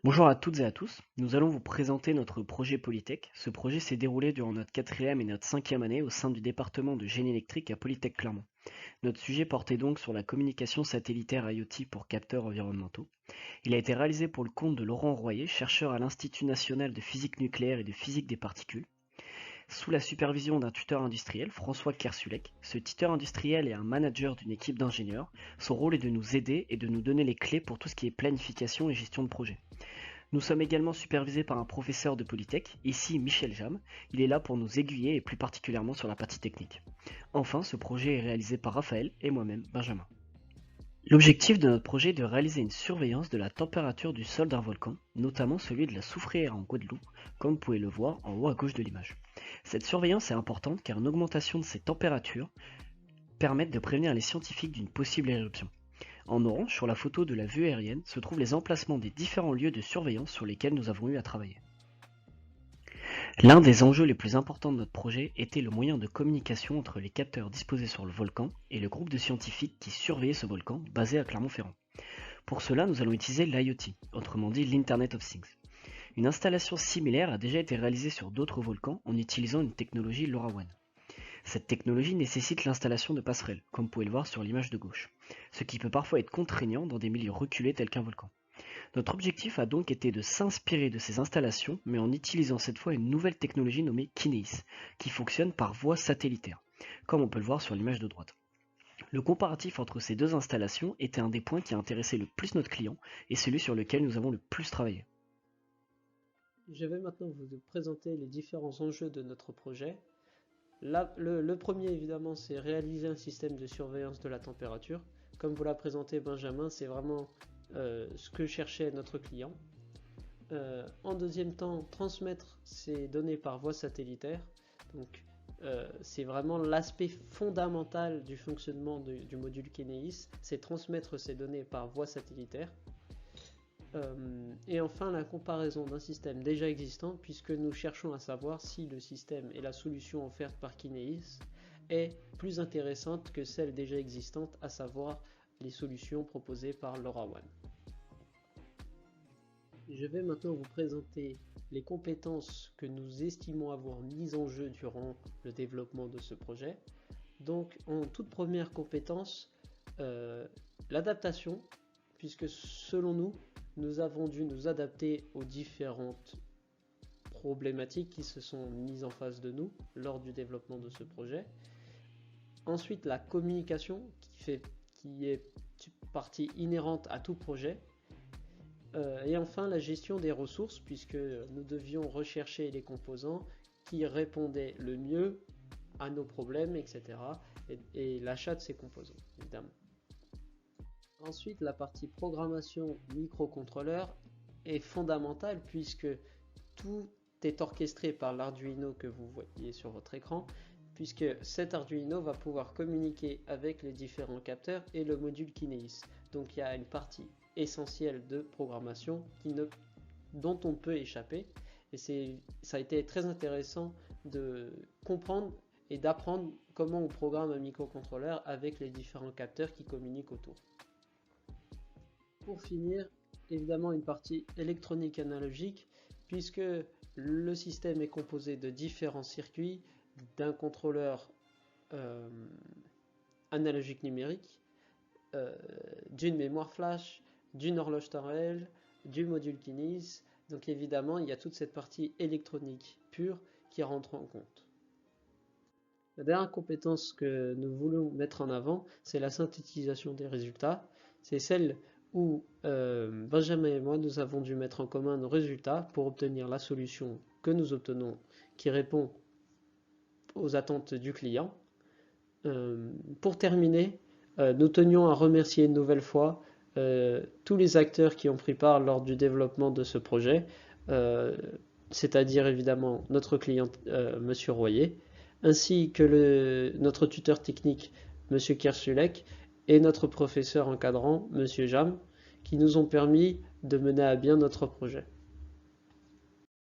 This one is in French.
Bonjour à toutes et à tous, nous allons vous présenter notre projet Polytech. Ce projet s'est déroulé durant notre quatrième et notre cinquième année au sein du département de génie électrique à Polytech Clermont. Notre sujet portait donc sur la communication satellitaire IoT pour capteurs environnementaux. Il a été réalisé pour le compte de Laurent Royer, chercheur à l'Institut national de physique nucléaire et de physique des particules, sous la supervision d'un tuteur industriel, François Kersulek. Ce tuteur industriel est un manager d'une équipe d'ingénieurs. Son rôle est de nous aider et de nous donner les clés pour tout ce qui est planification et gestion de projet. Nous sommes également supervisés par un professeur de Polytech, ici Michel Jam. Il est là pour nous aiguiller et plus particulièrement sur la partie technique. Enfin, ce projet est réalisé par Raphaël et moi-même, Benjamin. L'objectif de notre projet est de réaliser une surveillance de la température du sol d'un volcan, notamment celui de la Soufrière en Guadeloupe, comme vous pouvez le voir en haut à gauche de l'image. Cette surveillance est importante car une augmentation de ces températures permet de prévenir les scientifiques d'une possible éruption. En orange, sur la photo de la vue aérienne, se trouvent les emplacements des différents lieux de surveillance sur lesquels nous avons eu à travailler. L'un des enjeux les plus importants de notre projet était le moyen de communication entre les capteurs disposés sur le volcan et le groupe de scientifiques qui surveillait ce volcan basé à Clermont-Ferrand. Pour cela, nous allons utiliser l'IoT, autrement dit l'Internet of Things. Une installation similaire a déjà été réalisée sur d'autres volcans en utilisant une technologie LoRaWAN. Cette technologie nécessite l'installation de passerelles, comme vous pouvez le voir sur l'image de gauche, ce qui peut parfois être contraignant dans des milieux reculés tels qu'un volcan. Notre objectif a donc été de s'inspirer de ces installations, mais en utilisant cette fois une nouvelle technologie nommée Kineis, qui fonctionne par voie satellitaire, comme on peut le voir sur l'image de droite. Le comparatif entre ces deux installations était un des points qui a intéressé le plus notre client et celui sur lequel nous avons le plus travaillé. Je vais maintenant vous présenter les différents enjeux de notre projet. Le premier, évidemment, c'est réaliser un système de surveillance de la température. Comme vous l'a présenté Benjamin, c'est vraiment ce que cherchait notre client. En deuxième temps, transmettre ces données par voie satellitaire. Donc, c'est vraiment l'aspect fondamental du fonctionnement du module Kineis, c'est transmettre ces données par voie satellitaire. Et enfin, la comparaison d'un système déjà existant, puisque nous cherchons à savoir si le système et la solution offerte par Kineis est plus intéressante que celle déjà existante, à savoir les solutions proposées par LoRaWAN. Je vais maintenant vous présenter les compétences que nous estimons avoir mises en jeu durant le développement de ce projet. Donc, en toute première compétence, l'adaptation, puisque selon nous, nous avons dû nous adapter aux différentes problématiques qui se sont mises en face de nous lors du développement de ce projet. Ensuite, la communication qui est partie inhérente à tout projet. Et enfin, la gestion des ressources, puisque nous devions rechercher les composants qui répondaient le mieux à nos problèmes, etc. Et l'achat de ces composants, évidemment. Ensuite, la partie programmation microcontrôleur est fondamentale puisque tout est orchestré par l'Arduino que vous voyez sur votre écran, puisque cet Arduino va pouvoir communiquer avec les différents capteurs et le module Kineis. Donc il y a une partie essentielle de programmation dont on peut échapper. Et ça a été très intéressant de comprendre et d'apprendre comment on programme un microcontrôleur avec les différents capteurs qui communiquent autour. Pour finir, évidemment une partie électronique analogique, puisque le système est composé de différents circuits, d'un contrôleur analogique numérique, d'une mémoire flash, d'une horloge temps réel, du module Kineis. Donc évidemment, il y a toute cette partie électronique pure qui rentre en compte. La dernière compétence que nous voulons mettre en avant, c'est la synthétisation des résultats. C'est celle où Benjamin et moi, nous avons dû mettre en commun nos résultats pour obtenir la solution que nous obtenons qui répond aux attentes du client. Pour terminer, nous tenions à remercier une nouvelle fois tous les acteurs qui ont pris part lors du développement de ce projet, c'est-à-dire évidemment notre client, Monsieur Royer, ainsi que notre tuteur technique, Monsieur Kersulek, et notre professeur encadrant, Monsieur Jam, qui nous ont permis de mener à bien notre projet.